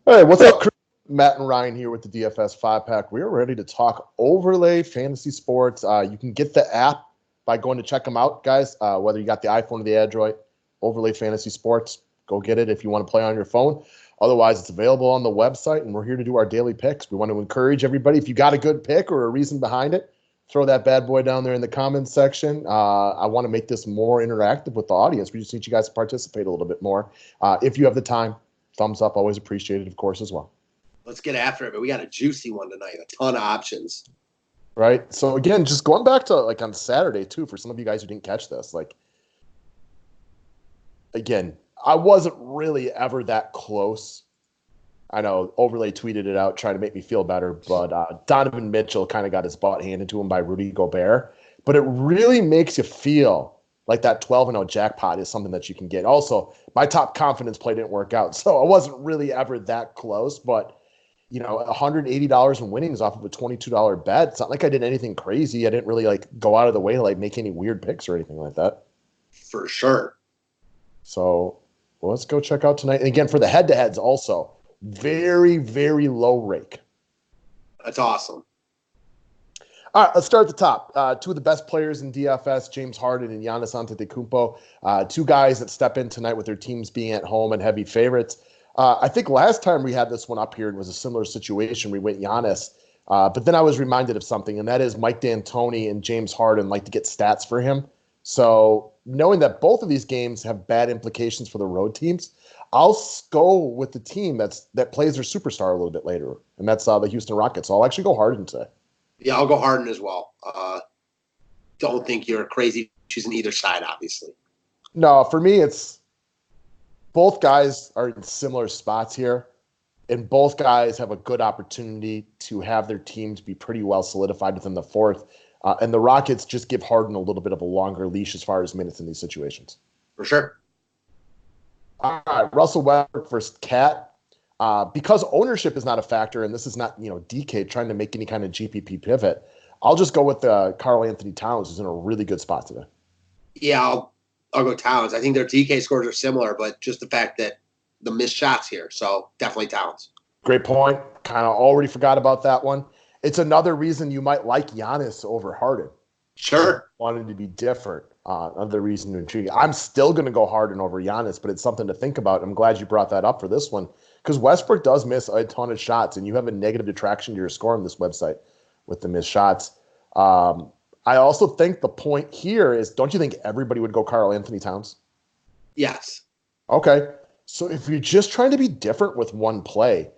Hey, what's up, Chris? Matt and Ryan here with the DFS 5-pack. We are ready to talk overlay fantasy sports. You can get the app by going to check them out, guys. Whether you got the iPhone or the Android, overlay fantasy sports, go get it if you want to play on your phone. Otherwise, it's available on the website, and we're here to do our daily picks. We want to encourage everybody, if you got a good pick or a reason behind it, throw that bad boy down there in the comments section. I want to make this more interactive with the audience. We just need you guys to participate a little bit more. If you have the time, thumbs up, always appreciated, of course, as well. Let's get after it, but we got a juicy one tonight, a ton of options. Right? So, again, just going back to, like, on Saturday, too, for some of you guys who didn't catch this, like, again, I wasn't really ever that close. I know Overlay tweeted it out trying to make me feel better, but Donovan Mitchell kind of got his butt handed to him by Rudy Gobert. But it really makes you feel like that 12-0 jackpot is something that you can get. Also, my top confidence play didn't work out, so I wasn't really ever that close. But, you know, $180 in winnings off of a $22 bet. It's not like I did anything crazy. I didn't really, like, go out of the way to, like, make any weird picks or anything like that. For sure. So let's go check out tonight. And, again, for the head-to-heads also, very, very low rake. That's awesome. All right, let's start at the top. Two of the best players in DFS, James Harden and Giannis Antetokounmpo. Two guys that step in tonight with their teams being at home and heavy favorites. I think last time we had this one up here, it was a similar situation. We went Giannis. But then I was reminded of something, and that is Mike D'Antoni and James Harden like to get stats for him. So knowing that both of these games have bad implications for the road teams, I'll go with the team that plays their superstar a little bit later, and that's the Houston Rockets. So I'll actually go Harden today. Yeah, I'll go Harden as well. Don't think you're crazy choosing either side, obviously. No, for me, it's both guys are in similar spots here, and both guys have a good opportunity to have their teams be pretty well solidified within the fourth. And the Rockets just give Harden a little bit of a longer leash as far as minutes in these situations. For sure. All right, Russell Westbrook versus Cat. Because ownership is not a factor, and this is not, DK trying to make any kind of GPP pivot, I'll just go with Karl Anthony Towns, who's in a really good spot today. Yeah, I'll go Towns. I think their DK scores are similar, but just the fact that the missed shots here. So definitely Towns. Great point. Kind of already forgot about that one. It's another reason you might like Giannis over Harden. Sure. Wanted to be different. Another reason to intrigue. I'm still going to go Harden over Giannis, but it's something to think about. I'm glad you brought that up for this one because Westbrook does miss a ton of shots, and you have a negative detraction to your score on this website with the missed shots. I also think the point here is, don't you think everybody would go Karl Anthony Towns? Yes. Okay. So if you're just trying to be different with one play,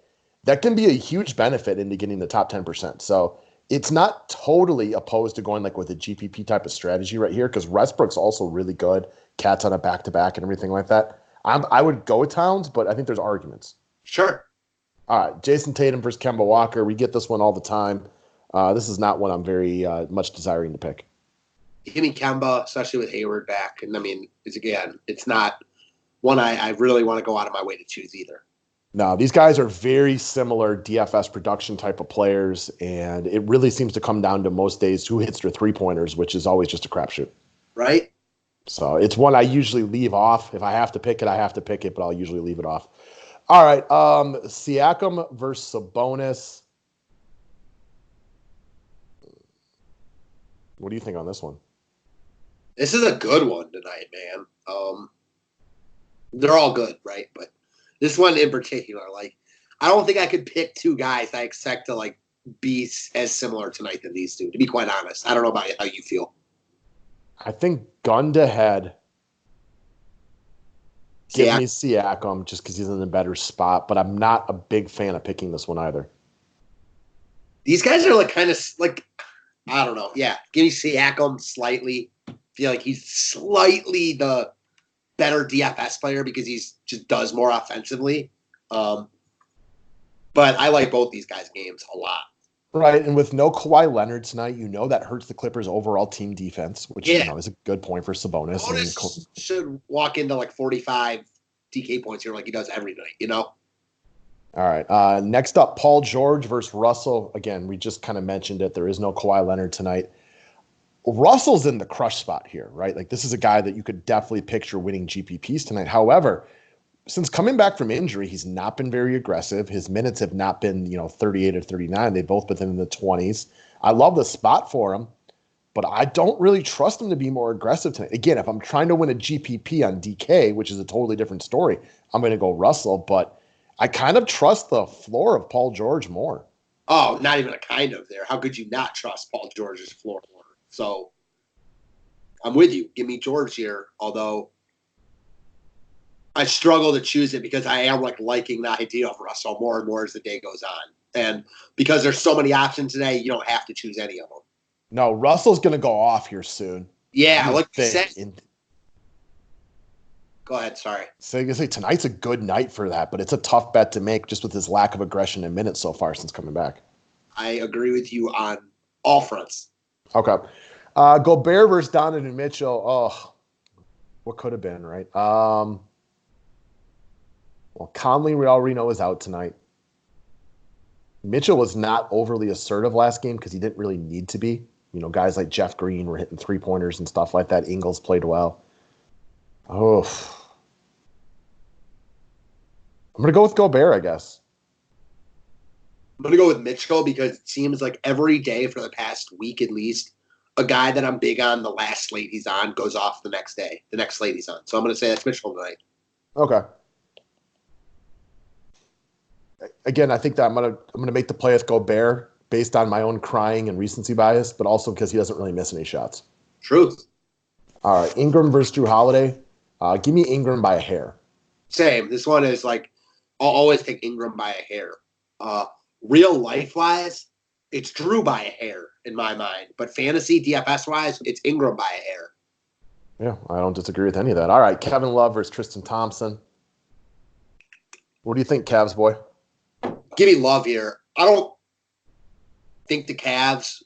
that can be a huge benefit into getting the top 10%. So it's not totally opposed to going like with a GPP type of strategy right here because Westbrook's also really good. Cat's on a back-to-back and everything like that. I would go with Towns, but I think there's arguments. Sure. All right, Jason Tatum versus Kemba Walker. We get this one all the time. This is not one I'm very much desiring to pick. Give me Kemba, especially with Hayward back. And, I mean, it's not one I really want to go out of my way to choose either. No, these guys are very similar DFS production type of players, and it really seems to come down to most days who hits their three-pointers, which is always just a crapshoot. Right? So it's one I usually leave off. If I have to pick it, I have to pick it, but I'll usually leave it off. All right, Siakam versus Sabonis. What do you think on this one? This is a good one tonight, man. They're all good, right? But this one in particular, like, I don't think I could pick two guys I expect to, like, be as similar tonight than these two, to be quite honest. I don't know about how you feel. I think gun to head, give me Siakam just because he's in a better spot, but I'm not a big fan of picking this one either. These guys are, like, kind of, like, I don't know. Yeah, give me Siakam slightly. Feel like he's slightly the better DFS player because he's just does more offensively. But I like both these guys' games a lot. Right, and with no Kawhi Leonard tonight, that hurts the Clippers' overall team defense, which is a good point for Sabonis. Sabonis should walk into like 45 DK points here like he does every night, All right, next up, Paul George versus Russell. Again, we just kind of mentioned it. There is no Kawhi Leonard tonight. Russell's in the crush spot here, right? Like, this is a guy that you could definitely picture winning GPPs tonight. However, since coming back from injury, he's not been very aggressive. His minutes have not been, 38 or 39. They've both been in the 20s. I love the spot for him, but I don't really trust him to be more aggressive tonight. Again, if I'm trying to win a GPP on DK, which is a totally different story, I'm going to go Russell, but I kind of trust the floor of Paul George more. Oh, not even a kind of there. How could you not trust Paul George's floor more? So I'm with you. Give me George here, although I struggle to choose it because I am liking the idea of Russell more and more as the day goes on. And because there's so many options today, you don't have to choose any of them. No, Russell's going to go off here soon. Yeah, like you said. Go ahead, sorry. So I say tonight's a good night for that, but it's a tough bet to make just with his lack of aggression in minutes so far since coming back. I agree with you on all fronts. Okay. Gobert versus Donovan Mitchell. Oh, what could have been, right? Well, Conley, we already know, is out tonight. Mitchell was not overly assertive last game because he didn't really need to be. Guys like Jeff Green were hitting three-pointers and stuff like that. Ingles played well. Oh, I'm going to go with Gobert, I guess. I'm going to go with Mitchell because it seems like every day for the past week at least, a guy that I'm big on, the last slate he's on, goes off the next day, the next slate he's on. So I'm going to say that's Mitchell tonight. Okay. Again, I think that I'm gonna make the play with Gobert based on my own crying and recency bias, but also because he doesn't really miss any shots. Truth. All right, Ingram versus Drew Holiday. Give me Ingram by a hair. Same. This one is I'll always take Ingram by a hair. Real life wise, it's Drew by a hair in my mind, but fantasy DFS wise, it's Ingram by a hair. Yeah, I don't disagree with any of that. All right, Kevin Love versus Tristan Thompson. What do you think, Cavs boy? Give me Love here. I don't think the Cavs,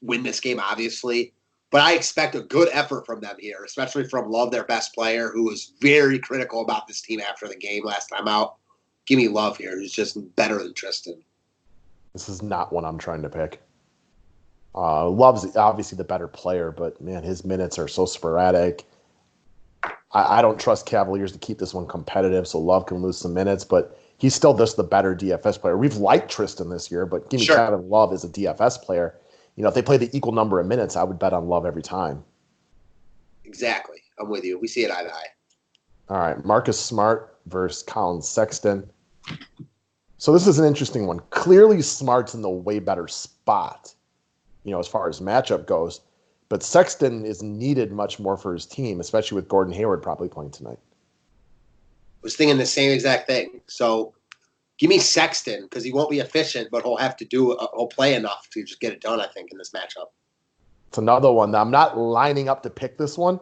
win this game, obviously, but I expect a good effort from them here, especially from Love, their best player, who was very critical about this team after the game last time out. Give me Love here, who's just better than Tristan. This is not one I'm trying to pick. Love's obviously the better player, but, man, his minutes are so sporadic. I don't trust Cavaliers to keep this one competitive, so Love can lose some minutes, but he's still just the better DFS player. We've liked Tristan this year, but give me Kevin Love as a DFS player. If they play the equal number of minutes, I would bet on Love every time. Exactly. I'm with you. We see it eye to eye. All right, Marcus Smart versus Colin Sexton. So this is an interesting one. Clearly Smart's in the way better spot, as far as matchup goes. But Sexton is needed much more for his team, especially with Gordon Hayward probably playing tonight. I was thinking the same exact thing. So give me Sexton because he won't be efficient, but he'll play enough to just get it done, I think, in this matchup. It's another one that I'm not lining up to pick this one.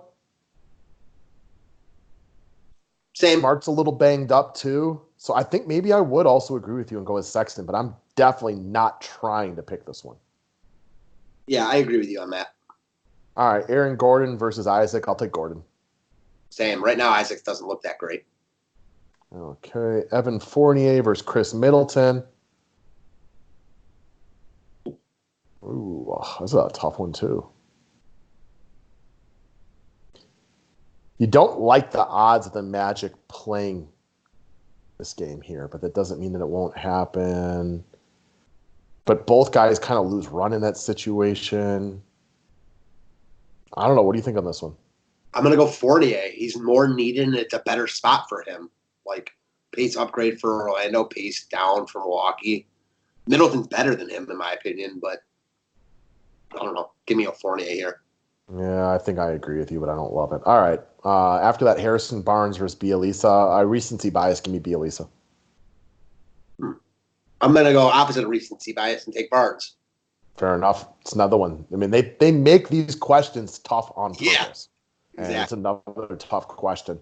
Same. Smart's a little banged up too. So I think maybe I would also agree with you and go with Sexton, but I'm definitely not trying to pick this one. Yeah, I agree with you on that. All right, Aaron Gordon versus Isaac. I'll take Gordon. Same. Right now, Isaac doesn't look that great. Okay, Evan Fournier versus Chris Middleton. Ooh, this is a tough one too. You don't like the odds of the Magic playing this game here, but that doesn't mean that it won't happen. But both guys kind of lose run in that situation. I don't know. What do you think on this one? I'm going to go Fournier. He's more needed, and it's a better spot for him. Pace upgrade for Orlando, pace down for Milwaukee. Middleton's better than him, in my opinion, but I don't know. Give me a Fournier here. Yeah, I think I agree with you, but I don't love it. All right. After that, Harrison Barnes versus Bielisa. Recency bias, give me Bielisa. I'm going to go opposite of recency bias and take Barnes. Fair enough. It's another one. I mean, they make these questions tough on purpose. Yeah, exactly. And it's another tough question.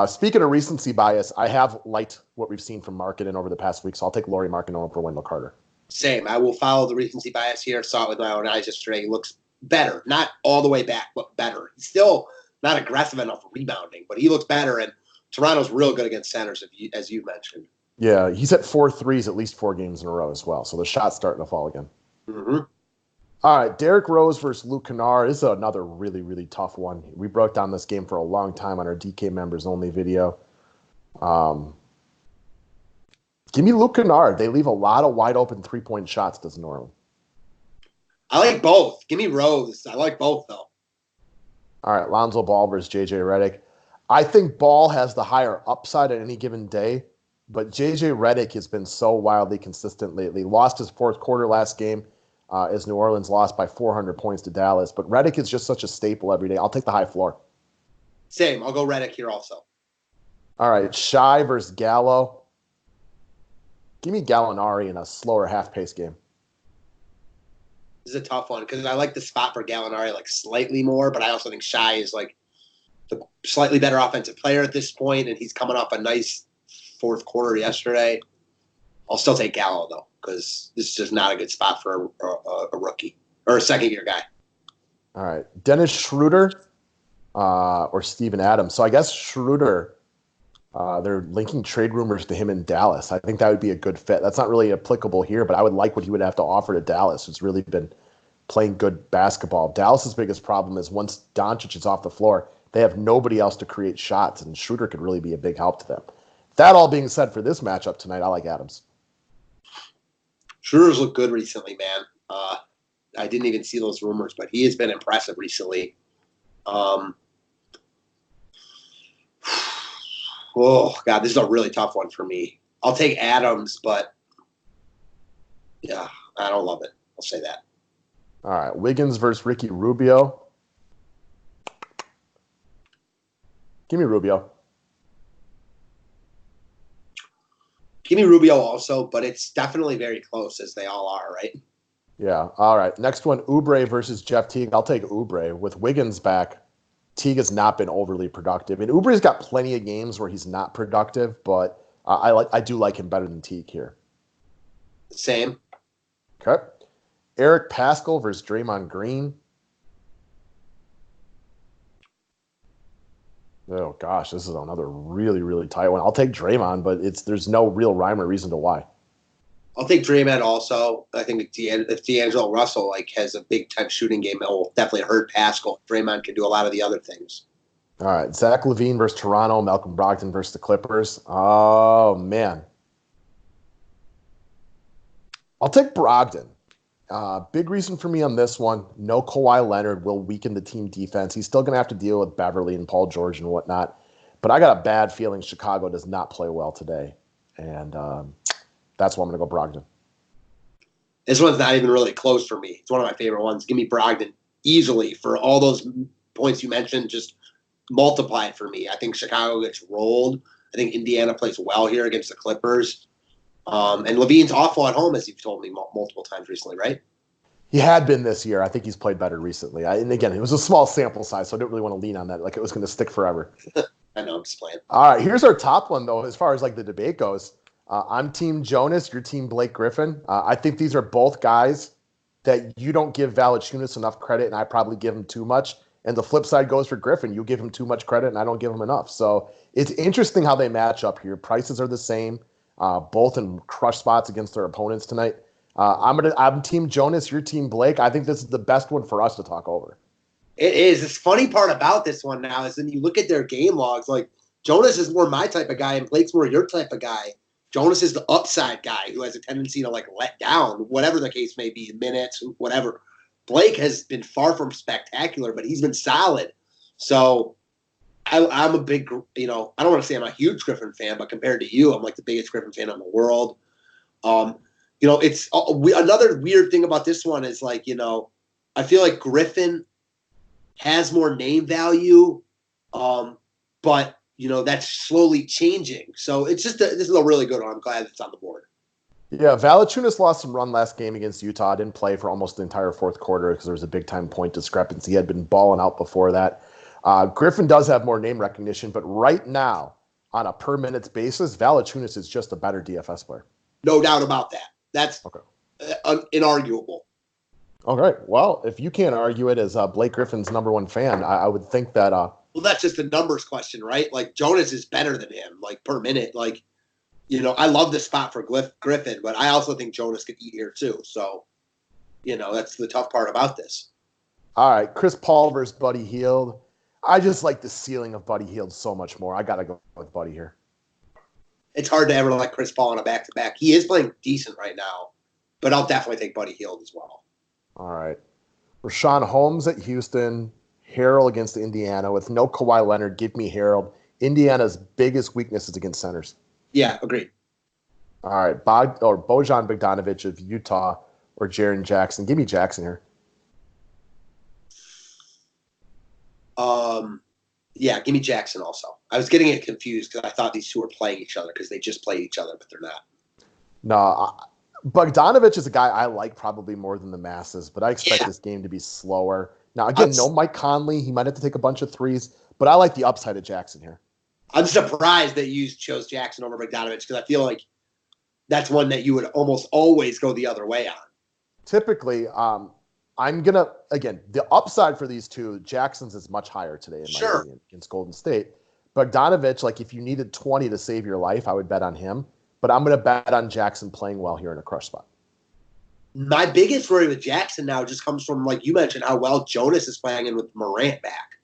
Speaking of recency bias, I have liked what we've seen from Markkanen over the past week, so I'll take Lauri Markkanen over Wendell Carter. Same. I will follow the recency bias here. Saw it with my own eyes yesterday. He looks better. Not all the way back, but better. He's still not aggressive enough for rebounding, but he looks better, and Toronto's real good against centers, as you mentioned. Yeah, he's at 4 threes at least 4 games in a row as well, so the shot's starting to fall again. Mm-hmm. All right, Derrick Rose versus Luke Kennard. This is another really, really tough one. We broke down this game for a long time on our DK members only video. Um, Give me Luke Kennard. They leave a lot of wide open 3-point shots, does New Orleans. I like both. Give me Rose. I like both, though. All right, Lonzo Ball versus JJ Redick. I think Ball has the higher upside at any given day, but JJ Redick has been so wildly consistent lately. Lost his fourth quarter last game as New Orleans lost by 400 points to Dallas, but Redick is just such a staple every day. I'll take the high floor. Same. I'll go Redick here also. All right, Shai versus Gallo. Give me Gallinari in a slower half-pace game. This is a tough one because I like the spot for Gallinari like slightly more, but I also think Shai is like the slightly better offensive player at this point, and he's coming off a nice fourth quarter yesterday. I'll still take Gallo, though, because this is just not a good spot for a rookie or a second-year guy. All right, Dennis Schroeder or Steven Adams. So I guess Schroeder, they're linking trade rumors to him in Dallas. I think that would be a good fit. That's not really applicable here, but I would like what he would have to offer to Dallas, who's really been playing good basketball. Dallas's biggest problem is once Doncic is off the floor, they have nobody else to create shots, and Schroeder could really be a big help to them. That all being said, for this matchup tonight, I like Adams. Schroeder's looked good recently, man. I didn't even see those rumors, but he has been impressive recently. Oh, God, this is a really tough one for me. I'll take Adams, but, yeah, I don't love it. I'll say that. All right, Wiggins versus Ricky Rubio. Give me Rubio. Give me Rubio also, but it's definitely very close, as they all are, right? Yeah. All right. Next one, Oubre versus Jeff Teague. I'll take Oubre. With Wiggins back, Teague has not been overly productive. And Oubre's got plenty of games where he's not productive, but I do like him better than Teague here. Same. Okay. Eric Paschall versus Draymond Green. Oh, gosh, this is another really, really tight one. I'll take Draymond, but there's no real rhyme or reason to why. I'll take Draymond also. I think if D'Angelo Russell has a Big Ten shooting game, it will definitely hurt Paschall. Draymond can do a lot of the other things. All right, Zach LaVine versus Toronto, Malcolm Brogdon versus the Clippers. Oh, man. I'll take Brogdon. Big reason for me on this one, no Kawhi Leonard will weaken the team defense. He's still going to have to deal with Beverly and Paul George and whatnot. But I got a bad feeling Chicago does not play well today. And that's why I'm going to go Brogdon. This one's not even really close for me. It's one of my favorite ones. Give me Brogdon easily for all those points you mentioned. Just multiply it for me. I think Chicago gets rolled. I think Indiana plays well here against the Clippers. And Levine's awful at home, as you've told me multiple times recently, right? He had been this year. I think he's played better recently. And again, it was a small sample size, so I didn't really want to lean on that like it was going to stick forever. I know, I'm just playing. All right, here's our top one, though, as far as the debate goes. I'm Team Jonas. You're Team Blake Griffin. I think these are both guys that you don't give Valanciunas enough credit, and I probably give him too much. And the flip side goes for Griffin. You give him too much credit, and I don't give him enough. So it's interesting how they match up here. Prices are the same. Both in crush spots against their opponents tonight. I'm Team Jonas. You're Team Blake. I think this is the best one for us to talk over. It is. The funny part about this one now is when you look at their game logs, Jonas is more my type of guy and Blake's more your type of guy. Jonas is the upside guy who has a tendency to let down, whatever the case may be, minutes, whatever. Blake has been far from spectacular, but he's been solid. So I'm a big, I don't want to say I'm a huge Griffin fan, but compared to you, I'm the biggest Griffin fan in the world. It's another weird thing about this one is I feel like Griffin has more name value, but that's slowly changing. So it's just this is a really good one. I'm glad it's on the board. Yeah, Valanciunas lost some run last game against Utah. Didn't play for almost the entire fourth quarter because there was a big-time point discrepancy. He had been balling out before that. Griffin does have more name recognition, but right now, on a per-minutes basis, Valanciunas is just a better DFS player. No doubt about that. That's okay. Inarguable. All right. Well, if you can't argue it as Blake Griffin's number one fan, I would think that well, that's just a numbers question, right? Jonas is better than him, per minute. I love the spot for Griffin, but I also think Jonas could eat here too. So, That's the tough part about this. All right, Chris Paul versus Buddy Hield. I just like the ceiling of Buddy Hield so much more. I got to go with Buddy here. It's hard to ever like Chris Paul on a back-to-back. He is playing decent right now, but I'll definitely take Buddy Hield as well. All right. Rashawn Holmes at Houston. Harrell against Indiana. With no Kawhi Leonard, give me Harrell. Indiana's biggest weakness is against centers. Yeah, agreed. All right. Bojan Bogdanovic of Utah or Jaren Jackson. Give me Jackson here. Yeah, give me Jackson also. I was getting it confused because I thought these two were playing each other because they just played each other, but they're not. No, Bogdanovic is a guy I like probably more than the masses, but I expect this game to be slower. Now, again, no Mike Conley. He might have to take a bunch of threes, but I like the upside of Jackson here. I'm surprised that you chose Jackson over Bogdanovic because I feel like that's one that you would almost always go the other way on. Typically, I'm going to, again, the upside for these two, Jackson's is much higher today, in my opinion, against Golden State. Bogdanovic, like if you needed 20 to save your life, I would bet on him. But I'm going to bet on Jackson playing well here in a crush spot. My biggest worry with Jackson now just comes from, like you mentioned, how well Jonas is playing in with Morant back.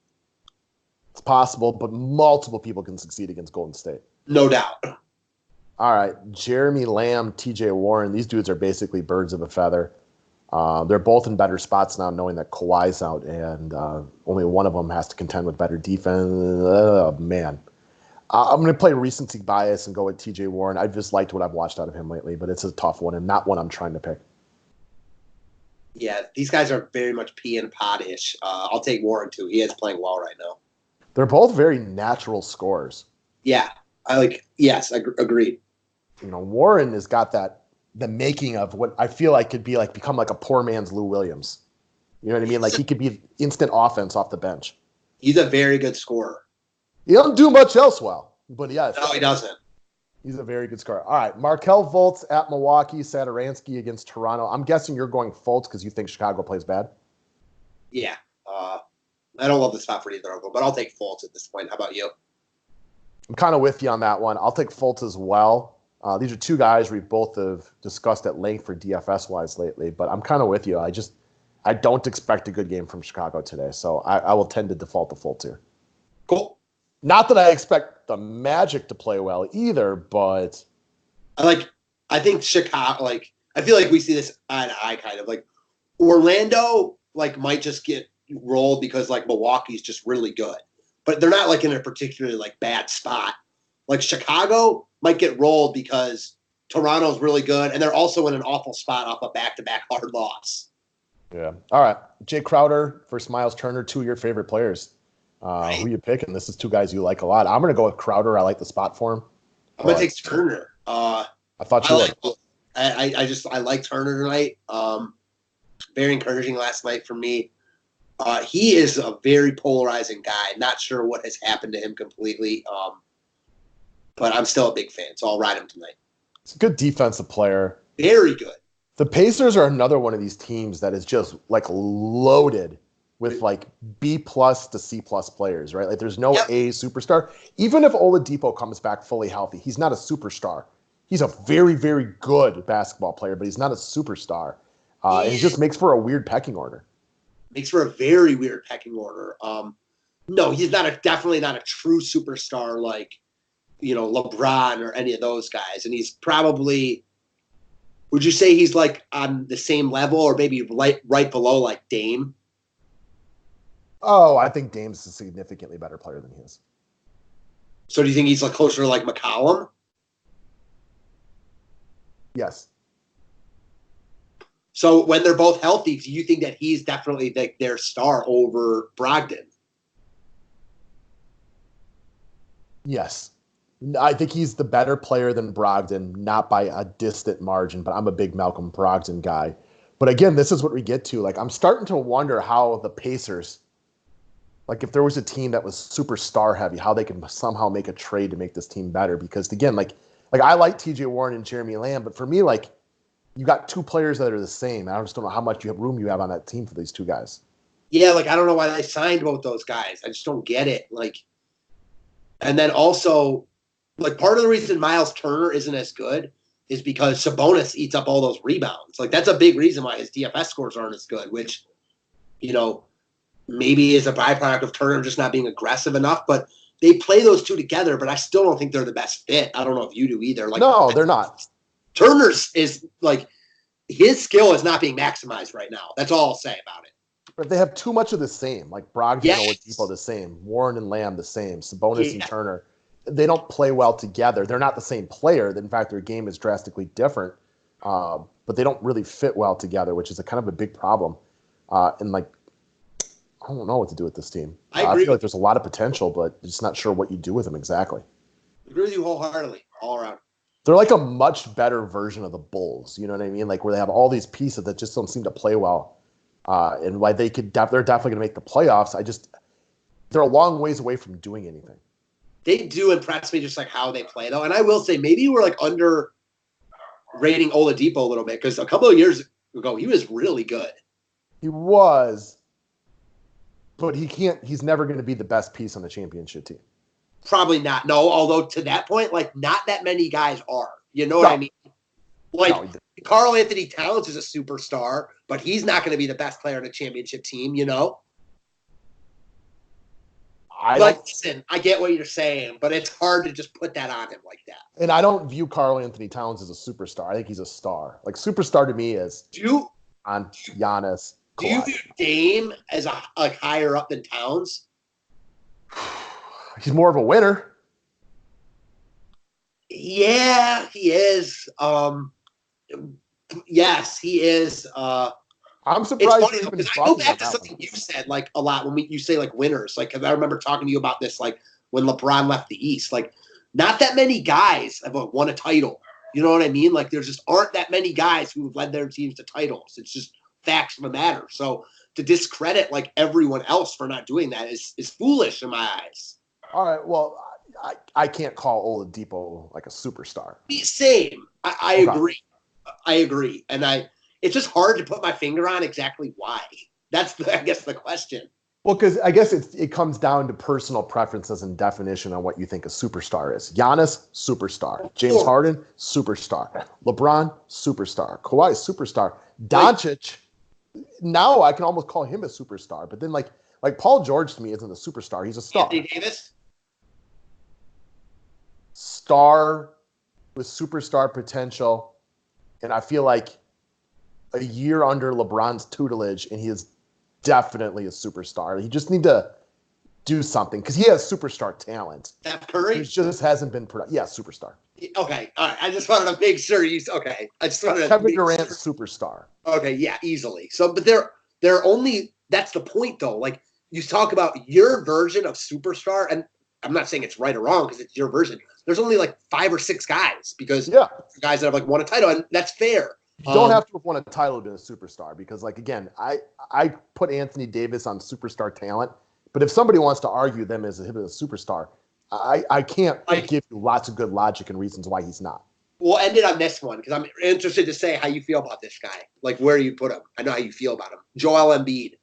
It's possible, but multiple people can succeed against Golden State. No doubt. All right, Jeremy Lamb, TJ Warren, these dudes are basically birds of a feather. They're both in better spots now, knowing that Kawhi's out, and only one of them has to contend with better defense. Man. I'm going to play recency bias and go with TJ Warren. I've just liked what I've watched out of him lately, but it's a tough one and not one I'm trying to pick. Yeah, these guys are very much pea and pod-ish. I'll take Warren, too. He is playing well right now. They're both very natural scorers. Yeah, agreed. Warren has got the making of what I feel like could be like become like a poor man's Lou Williams. You know what I mean? Like he could be instant offense off the bench. He's a very good scorer. He doesn't do much else well, but yes. No, he doesn't. He's a very good scorer. All right, Markelle Fultz at Milwaukee, Satoransky against Toronto. I'm guessing you're going Fultz because you think Chicago plays bad? Yeah. I don't love the spot for either of them, but I'll take Fultz at this point. How about you? I'm kind of with you on that one. I'll take Fultz as well. These are two guys we both have discussed at length for DFS-wise lately, but I'm kind of with you. I don't expect a good game from Chicago today, so I will tend to default to Fultz here. Cool. Not that I expect the Magic to play well either, but I think Chicago, I feel like we see this eye to eye kind of. Orlando, might just get rolled because, Milwaukee's just really good. But they're not, in a particularly, bad spot. Chicago might get rolled because Toronto's really good, and they're also in an awful spot off a back-to-back hard loss. Yeah. All right. Jay Crowder versus Miles Turner, two of your favorite players. Right. Who you picking? This is two guys you like a lot. I'm going to go with Crowder. I like the spot for him. I'm going to take Turner. I thought you would. I like Turner tonight. Very encouraging last night for me. He is a very polarizing guy. Not sure what has happened to him completely. But I'm still a big fan, so I'll ride him tonight. He's a good defensive player. Very good. The Pacers are another one of these teams that is just loaded with B+ to C+ players, right? There's no A superstar. Even if Oladipo comes back fully healthy, he's not a superstar. He's a very, very good basketball player, but he's not a superstar. And it just makes for a weird pecking order. Makes for a very weird pecking order. No, he's definitely not a true superstar LeBron or any of those guys. And he's probably, would you say he's on the same level or maybe right below Dame? Oh, I think Dame's a significantly better player than he is. So do you think he's closer to McCollum? Yes. So when they're both healthy, do you think that he's definitely their star over Brogdon? Yes. I think he's the better player than Brogdon, not by a distant margin, but I'm a big Malcolm Brogdon guy. But again, this is what we get to. I'm starting to wonder how the Pacers, if there was a team that was super star heavy, how they can somehow make a trade to make this team better. Because again, I like TJ Warren and Jeremy Lamb, but for me, you got two players that are the same. I just don't know how much room you have on that team for these two guys. Yeah, I don't know why they signed both those guys. I just don't get it. And then also, part of the reason Miles Turner isn't as good is because Sabonis eats up all those rebounds. Like, that's a big reason why his DFS scores aren't as good, which, maybe is a byproduct of Turner just not being aggressive enough. But they play those two together, but I still don't think they're the best fit. I don't know if you do either. Like, no, they're not. Turner's is like, his skill is not being maximized right now. That's all I'll say about it. But they have too much of the same. Like Brogdon and Oladipo the same. Warren and Lamb the same. Sabonis and Turner. They don't play well together. They're not the same player. In fact, their game is drastically different. But they don't really fit well together, which is a kind of a big problem. And like, I don't know what to do with this team. I feel like there's a lot of potential, but just not sure what you do with them exactly. I agree with you wholeheartedly, all around. They're like a much better version of the Bulls. You know what I mean? Like where they have all these pieces that just don't seem to play well. And why they're definitely going to make the playoffs. They're a long ways away from doing anything. They do impress me just like how they play though. And I will say maybe we're like under rating Oladipo a little bit because a couple of years ago he was really good. He was, but he's never going to be the best piece on the championship team. Probably not. No, although to that point, like not that many guys are. You know what I mean? Like Karl Anthony Towns is a superstar, but he's not going to be the best player on a championship team, Listen, I get what you're saying, but it's hard to just put that on him like that. And I don't view Karl Anthony Towns as a superstar. I think he's a star. Like superstar to me is on Giannis. Do you view Dame as like higher up than Towns? He's more of a winner. Yeah, he is. Yes, he is. I'm surprised. It's funny because I go back to something you said like a lot when you say like winners. Like, because I remember talking to you about this like when LeBron left the East. Like, not that many guys have won a title. You know what I mean? Like, there just aren't that many guys who have led their teams to titles. It's just facts of the matter. So to discredit like everyone else for not doing that is foolish in my eyes. All right. Well, I can't call Oladipo like a superstar. Same. I agree. I agree. And it's just hard to put my finger on exactly why. That's, I guess, the question. Well, because I guess it comes down to personal preferences and definition on what you think a superstar is. Giannis, superstar. James Harden, superstar. LeBron, superstar. Kawhi, superstar. Doncic, now I can almost call him a superstar. But then like Paul George to me isn't a superstar. He's a star. Anthony Davis? Star with superstar potential. And I feel like a year under LeBron's tutelage, and he is definitely a superstar. He just need to do something because he has superstar talent. Steph Curry? He just hasn't been superstar. Okay, all right. I just wanted to make sure okay. I just wanted to Kevin Durant, superstar. Okay, yeah, easily. So, but they're only, that's the point though. Like, you talk about your version of superstar, and I'm not saying it's right or wrong because it's your version. There's only like 5 or 6 guys because guys that have like won a title, and that's fair. You don't have to have won a title to be a superstar because, like, again, I put Anthony Davis on superstar talent, but if somebody wants to argue them as him as a superstar, I can't give you lots of good logic and reasons why he's not. We'll end it on this one because I'm interested to say how you feel about this guy, like where you put him. I know how you feel about him. Joel Embiid.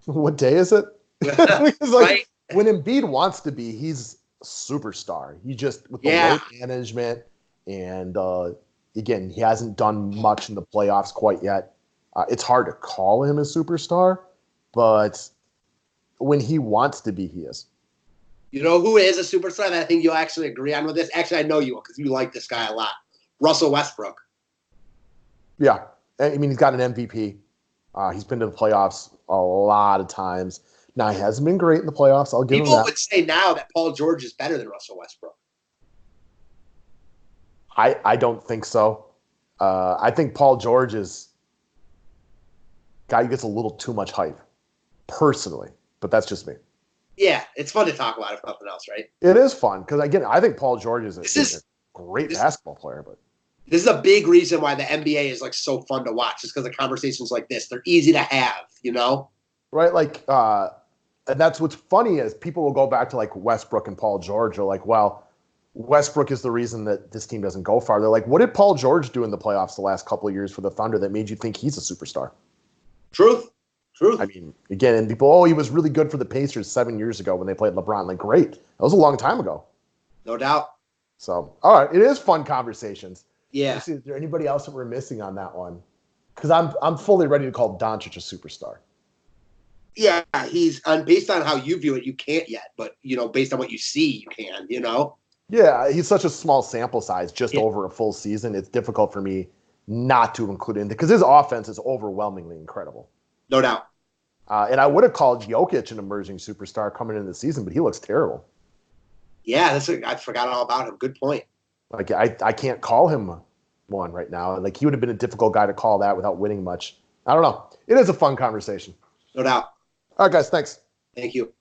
What day is it? Because, right? When Embiid wants to be, he's superstar. He just with the weight management and again, he hasn't done much in the playoffs quite yet. It's hard to call him a superstar, but when he wants to be, he is. You know who is a superstar that I think you'll actually agree on with this? Actually, I know you will because you like this guy a lot. Russell Westbrook. Yeah. I mean, he's got an MVP. He's been to the playoffs a lot of times. Now, he hasn't been great in the playoffs. I'll give him that. People would say now that Paul George is better than Russell Westbrook. I don't think so. I think Paul George is a guy who gets a little too much hype, personally. But that's just me. Yeah, it's fun to talk about if nothing else, right? It is fun because, again, I think Paul George is a great basketball player. But this is a big reason why the NBA is like so fun to watch, just because of conversations like this. They're easy to have, Right, like, and that's what's funny is people will go back to like Westbrook and Paul George. Are like, well, Westbrook is the reason that this team doesn't go far. They're like, what did Paul George do in the playoffs the last couple of years for the Thunder that made you think he's a superstar? Truth. I mean, again, and people, he was really good for the Pacers 7 years ago when they played LeBron. Like, great. That was a long time ago. No doubt. So, all right, it is fun conversations. Yeah. Let's see, is there anybody else that we're missing on that one? Because I'm fully ready to call Doncic a superstar. Yeah, he's based on how you view it, you can't yet, but based on what you see, you can. Yeah, he's such a small sample size just Yeah, over a full season. It's difficult for me not to include him because his offense is overwhelmingly incredible. no doubt. And I would have called Jokic an emerging superstar coming into the season, but he looks terrible. Yeah, I forgot all about him. Good point. Like I can't call him one right now. Like he would have been a difficult guy to call that without winning much. I don't know. It is a fun conversation. No doubt. All right, guys, thanks. Thank you.